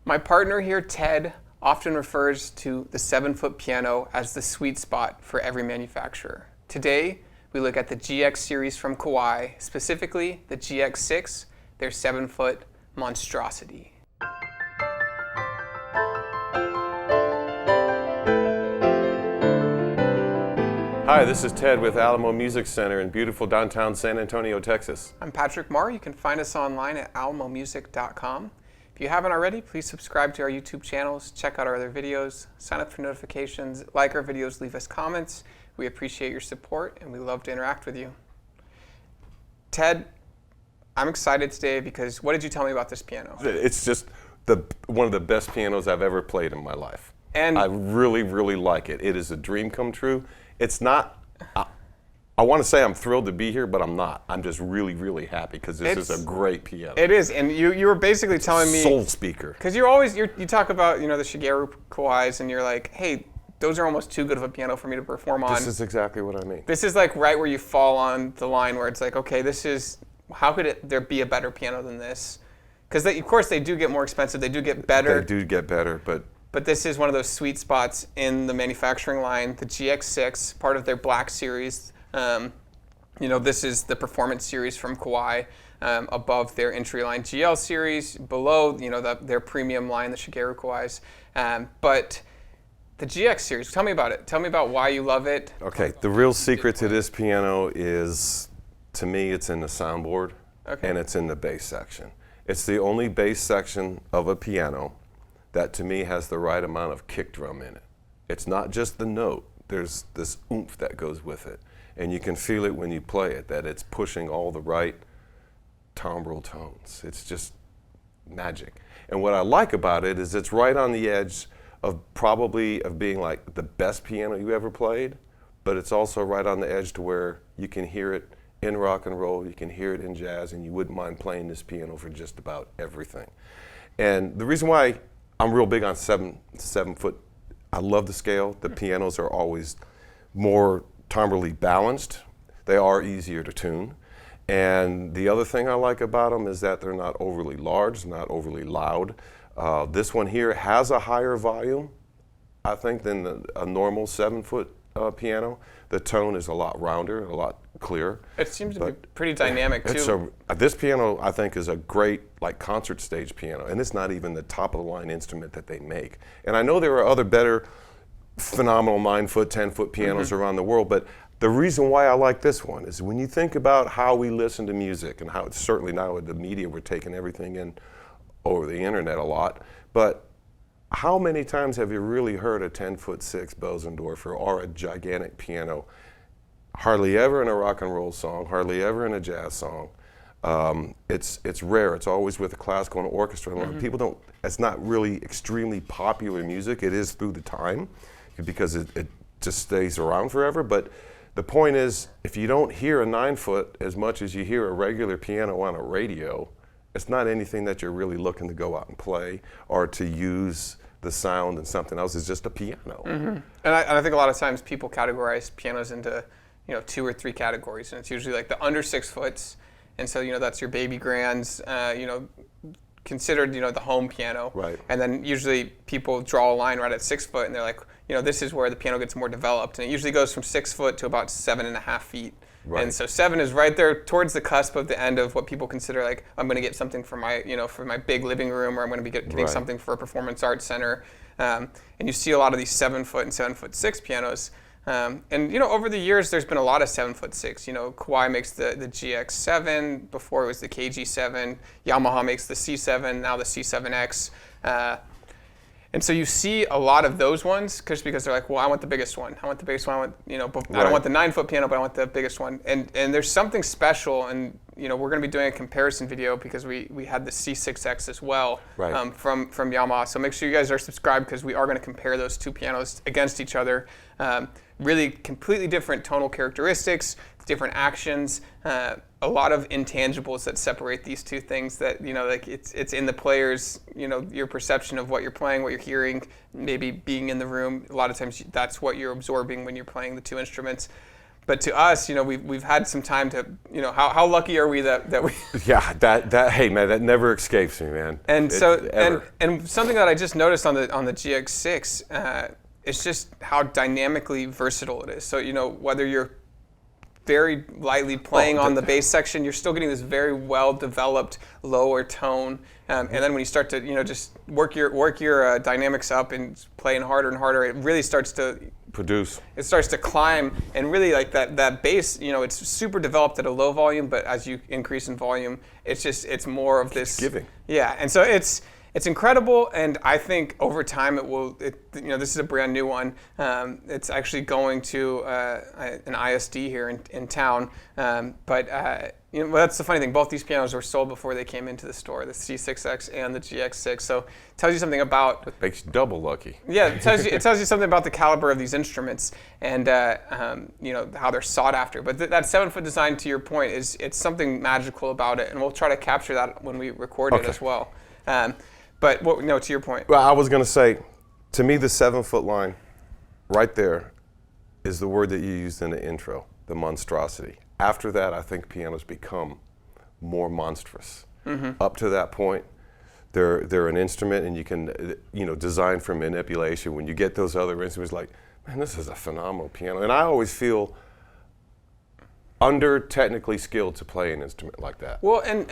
My partner here, Ted, often refers to the 7-foot piano as the sweet spot for every manufacturer. Today, we look at the GX series from Kawai, specifically the GX-6, their 7-foot monstrosity. Hi, this is Ted with Alamo Music Center in beautiful downtown San Antonio, Texas. I'm Patrick Marr. You can find us online at alamomusic.com. If you haven't already, please subscribe to our YouTube channels, check out our other videos, sign up for notifications, like our videos, leave us comments. We appreciate your support and we love to interact with you. Ted, I'm excited today because what did you tell me about this piano? It's just one of the best pianos I've ever played in my life. And I really, really like it. It is a dream come true. It's not, I want to say I'm thrilled to be here, but I'm not. I'm just really, really happy because this is a great piano. It is, and you were basically telling me. Soul speaker. Because you talk about, the Shigeru Kawais, and you're like, hey, those are almost too good of a piano for me to perform on. This is exactly what I mean. This is like right where you fall on the line where it's like, okay, how could there be a better piano than this? Because of course they do get more expensive, they do get better. They do get better, But this is one of those sweet spots in the manufacturing line, the GX-6, part of their BLAK series. This is the performance series from Kawai, above their entry line GL series, below their premium line, the Shigeru Kawais. But the GX series, tell me about it. Tell me about why you love it. Okay, the real secret to this piano is, to me, it's in the soundboard, and it's in the bass section. It's the only bass section of a piano that to me has the right amount of kick drum in it. It's not just the note, there's this oomph that goes with it. And you can feel it when you play it, that it's pushing all the right timbre tones. It's just magic. And what I like about it is it's right on the edge of being like the best piano you ever played, but it's also right on the edge to where you can hear it in rock and roll, you can hear it in jazz, and you wouldn't mind playing this piano for just about everything. And the reason why I'm real big on 7-foot. I love the scale. The pianos are always more timbrally balanced. They are easier to tune. And the other thing I like about them is that they're not overly large, not overly loud. This one here has a higher volume, I think, than a normal 7-foot piano. The tone is a lot rounder, a lot clearer. It seems to be pretty dynamic too. This piano, I think, is a great concert stage piano, and it's not even the top of the line instrument that they make. And I know there are other better, phenomenal 9-foot, 10-foot pianos around the world, but the reason why I like this one is when you think about how we listen to music and how certainly now with the media we're taking everything in over the internet a lot, but how many times have you really heard a 10-foot-6 Bosendorfer or a gigantic piano? Hardly ever in a rock and roll song, hardly ever in a jazz song. It's rare. It's always with a classical and orchestra. And people don't. It's not really extremely popular music. It is through the time because it just stays around forever. But the point is, if you don't hear a 9-foot as much as you hear a regular piano on a radio, it's not anything that you're really looking to go out and play or to use the sound and something else. It's just a piano. And I think a lot of times people categorize pianos into 2 or 3 categories, and it's usually like the under 6 foots, and so that's your baby grands, considered the home piano. Right. And then usually people draw a line right at 6 foot, and they're like, this is where the piano gets more developed, and it usually goes from 6 foot to about 7.5 feet. Right. And so 7 is right there towards the cusp of the end of what people consider like, I'm going to get something for my, for my big living room, or I'm going to be getting something for a performance arts center. And you see a lot of these 7-foot and 7-foot-6 pianos. And over the years, there's been a lot of 7-foot-6. Kawai makes the GX-7. Before it was the KG-7. Yamaha makes the C7. Now the C7X. And so you see a lot of those ones just because they're like, well, I want the biggest one. I want the biggest one. I don't want the 9-foot piano, but I want the biggest one. And there's something special, and we're going to be doing a comparison video because we had the C6X as well from Yamaha. So make sure you guys are subscribed because we are going to compare those 2 pianos against each other. Really completely different tonal characteristics, different actions, a lot of intangibles that separate these 2 things that, it's in the players, your perception of what you're playing, what you're hearing, maybe being in the room. A lot of times that's what you're absorbing when you're playing the 2 instruments. But to us, you know, we've had some time to, you know, how lucky are we that we Yeah, that hey man, that never escapes me, man. And and something that I just noticed on the GX-6, it's just how dynamically versatile it is. So, you know, whether you're very lightly playing on the bass section, you're still getting this very well developed lower tone, and then when you start to, you know, just work your dynamics up and playing harder and harder, it really starts to produce. It starts to climb, and really like that bass, you know, it's super developed at a low volume, but as you increase in volume, it's more of this giving. Yeah, and so it's incredible, and I think over time you know, this is a brand new one. It's actually going to an ISD here in town, but you know, well, that's the funny thing. Both these pianos were sold before they came into the store, the C6X and the GX6. So it tells you something about. It makes you double lucky. Yeah, it tells you something about the caliber of these instruments and you know, how they're sought after. But that 7-foot design, to your point, it's something magical about it, and we'll try to capture that when we record it as well. But no, to your point. Well, I was going to say, to me, the 7-foot line, right there, is the word that you used in the intro, the monstrosity. After that, I think pianos become more monstrous. Up to that point, they're an instrument, and you can, you know, design for manipulation. When you get those other instruments, like, man, this is a phenomenal piano. And I always feel under technically skilled to play an instrument like that. Well, and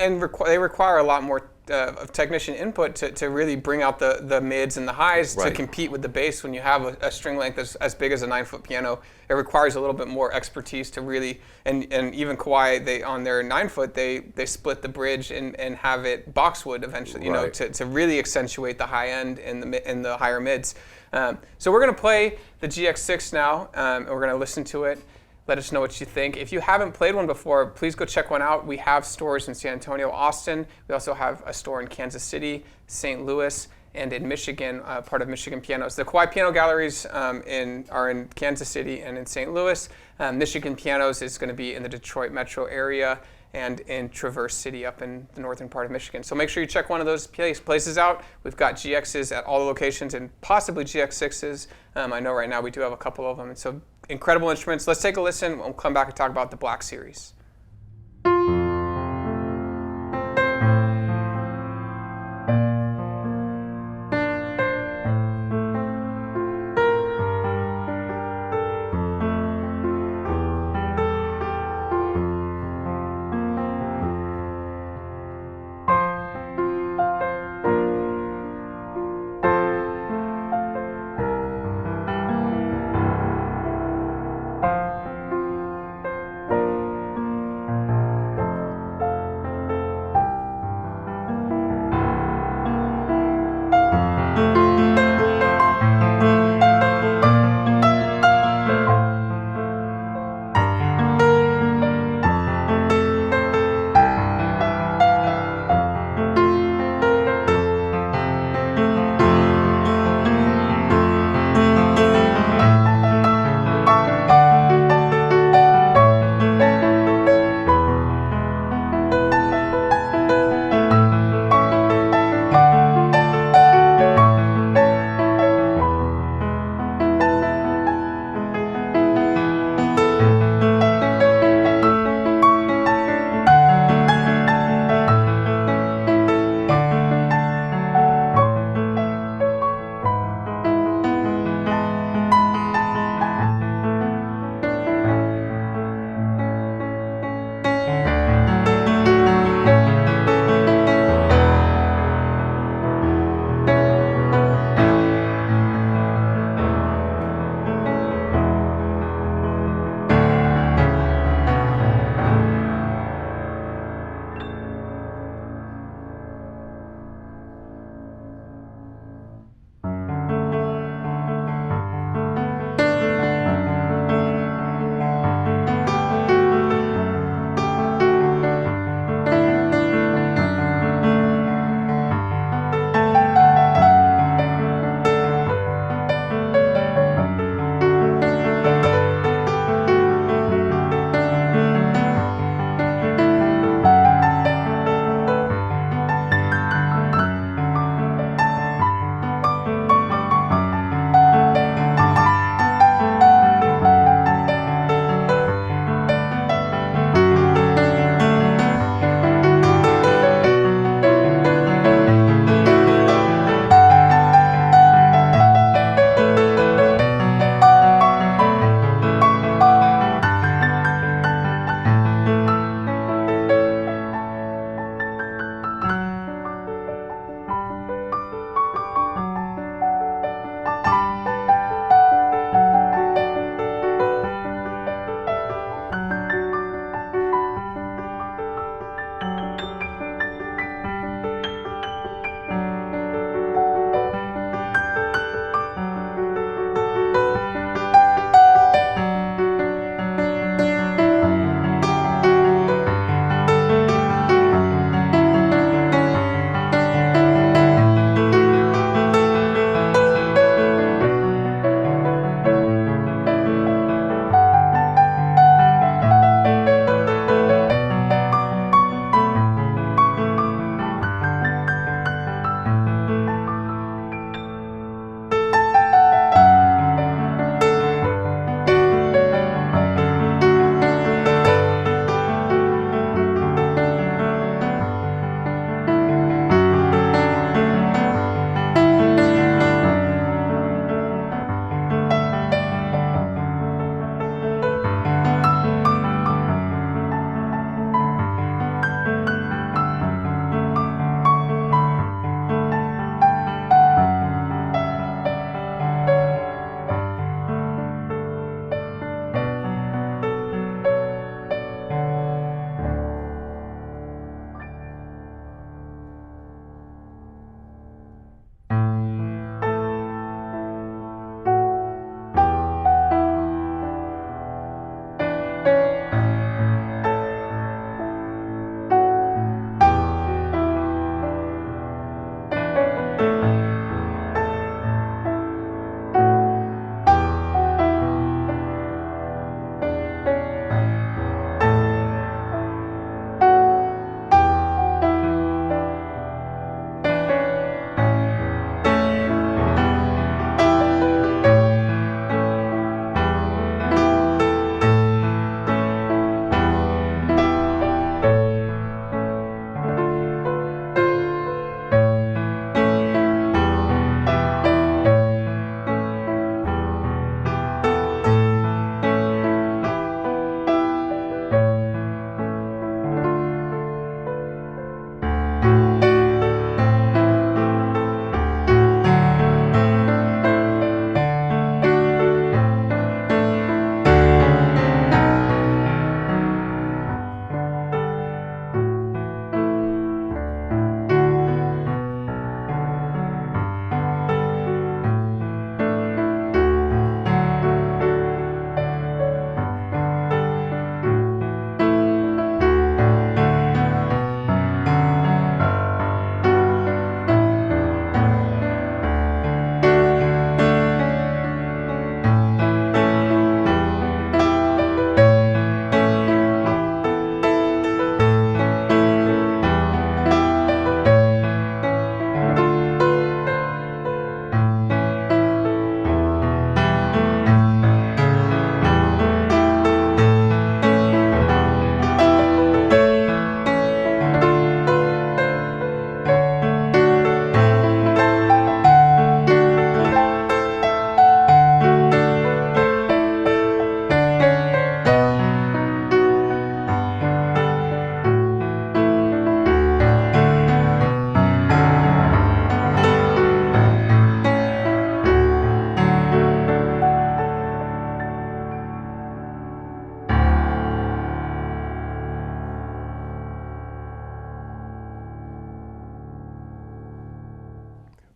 they require a lot more of technician input to really bring out the mids and the highs to compete with the bass. When you have a string length as big as a 9-foot piano, it requires a little bit more expertise to really, and even Kawai, on their 9-foot, they split the bridge and have it boxwood eventually, you know, to really accentuate the high end and the higher mids. So we're gonna play the GX6 now, and we're gonna listen to it. Let us know what you think. If you haven't played one before, please go check one out. We have stores in San Antonio, Austin. We also have a store in Kansas City, St. Louis, and in Michigan, part of Michigan Pianos. The Kawai Piano Galleries are in Kansas City and in St. Louis. Michigan Pianos is going to be in the Detroit metro area and in Traverse City up in the northern part of Michigan. So make sure you check one of those places out. We've got GXs at all the locations and possibly GX6s. I know right now we do have a couple of them. And so incredible instruments. Let's take a listen. We'll come back and talk about the Black series.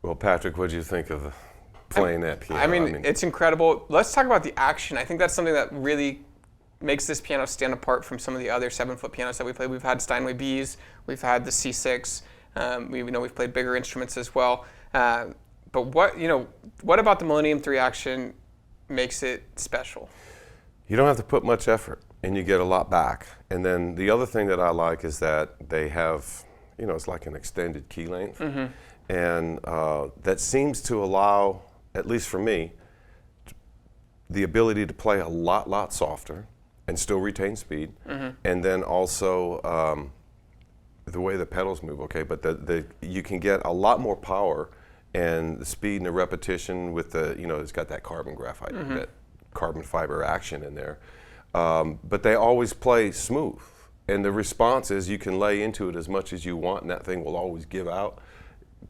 Well, Patrick, what do you think of playing that piano? I mean, it's incredible. Let's talk about the action. I think that's something that really makes this piano stand apart from some of the other 7-foot pianos that we play. We've had Steinway Bs, we've had the C6. We've played bigger instruments as well. But what about the Millennium 3 action makes it special? You don't have to put much effort, and you get a lot back. And then the other thing that I like is that they have, it's like an extended key length. Mm-hmm. And that seems to allow, at least for me, the ability to play a lot softer and still retain speed. Mm-hmm. And then also the way the pedals move, okay, but you can get a lot more power and the speed and the repetition with the, it's got that carbon graphite, mm-hmm. that carbon fiber action in there. But they always play smooth. And the response is you can lay into it as much as you want and that thing will always give out,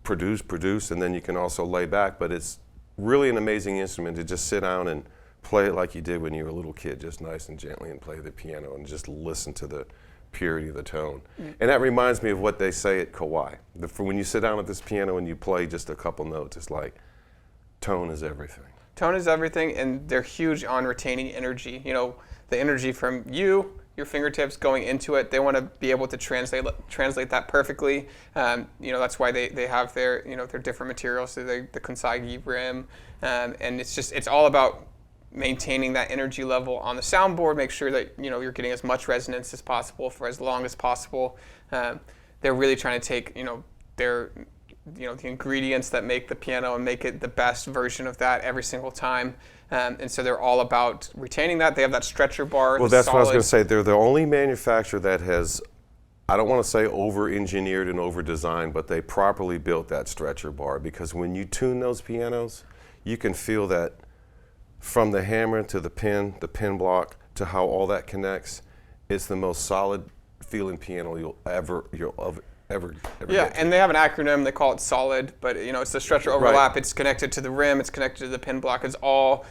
produce, and then you can also lay back. But it's really an amazing instrument to just sit down and play it like you did when you were a little kid, just nice and gently, and play the piano and just listen to the purity of the tone. Mm. And that reminds me of what they say at Kawai. For when you sit down at this piano and you play just a couple notes, it's like tone is everything. Tone is everything, and they're huge on retaining energy. The energy from your fingertips going into it, they want to be able to translate that perfectly. That's why they have their different materials, so the Konsai rim, and it's all about maintaining that energy level on the soundboard. Make sure that you're getting as much resonance as possible for as long as possible. They're really trying to take the ingredients that make the piano and make it the best version of that every single time. And so they're all about retaining that. They have that stretcher bar. Well, that's what I was going to say. They're the only manufacturer that has, I don't want to say over-engineered and over-designed, but they properly built that stretcher bar, because when you tune those pianos, you can feel that from the hammer to the pin block, to how all that connects. It's the most solid feeling piano you'll ever yeah, and they have an acronym. They call it SOLID, but it's the stretcher overlap. Right. It's connected to the rim. It's connected to the pin block. It's all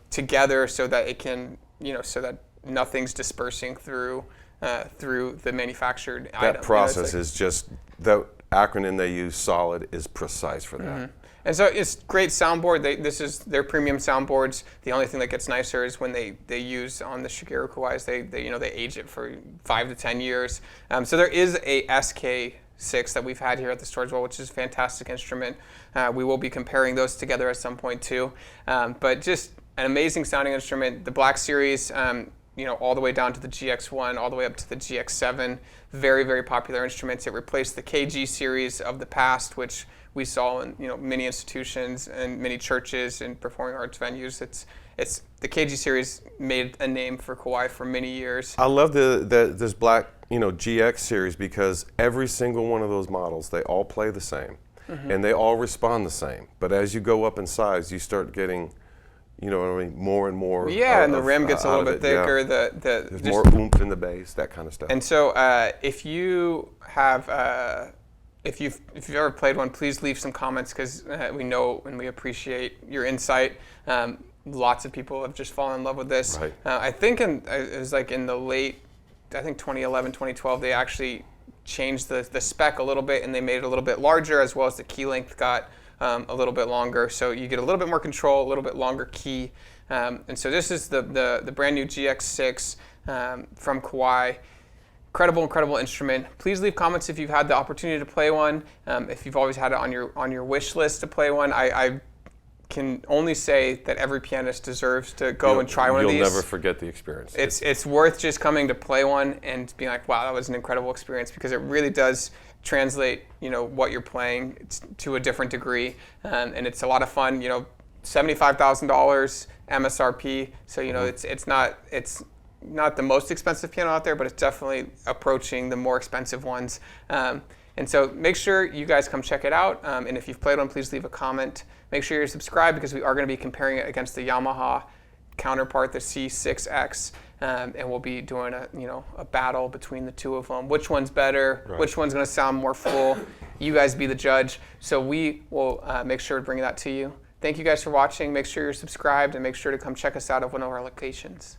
together so that it can so that nothing's dispersing through the manufactured item. That process is just the acronym they use. SOLID is precise for that. Mm-hmm. And so it's great soundboard. This is their premium soundboards. The only thing that gets nicer is when they use on the Shigeru Kawais. They age it for 5 to 10 years. So there is a SK6 that we've had here at the store as well, which is a fantastic instrument. We will be comparing those together at some point too. But just an amazing sounding instrument. The Black Series, all the way down to the GX1, all the way up to the GX7. Very, very popular instruments. It replaced the KG series of the past, which we saw in many institutions and many churches and performing arts venues. It's the KG series made a name for Kawai for many years. I love this Black GX series, because every single one of those models, they all play the same, mm-hmm. and they all respond the same. But as you go up in size, you start getting more and more. Yeah, and the rim gets a little bit thicker. Yeah. There's more oomph in the bass, that kind of stuff. And so if you have if you've ever played one, please leave some comments, because we know and we appreciate your insight. Lots of people have just fallen in love with this. Right. I think it was like in the late, 2011, 2012, they actually changed the spec a little bit, and they made it a little bit larger, as well as the key length got a little bit longer. So you get a little bit more control, a little bit longer key. And so this is the brand new GX-6 from Kawai. Incredible instrument. Please leave comments if you've had the opportunity to play one. If you've always had it on your wish list to play one. I can only say that every pianist deserves to go and try one of these. You'll never forget the experience. It's worth just coming to play one and being like, wow, that was an incredible experience, because it really does translate what you're playing to a different degree, and it's a lot of fun. $75,000 MSRP, so mm-hmm. it's not the most expensive piano out there, but it's definitely approaching the more expensive ones. And so make sure you guys come check it out. And if you've played one, please leave a comment. Make sure you're subscribed, because we are going to be comparing it against the Yamaha counterpart, the C6X. And we'll be doing a battle between the two of them. Which one's better? Right. Which one's going to sound more full? You guys be the judge. So we will make sure to bring that to you. Thank you guys for watching. Make sure you're subscribed, and make sure to come check us out at one of our locations.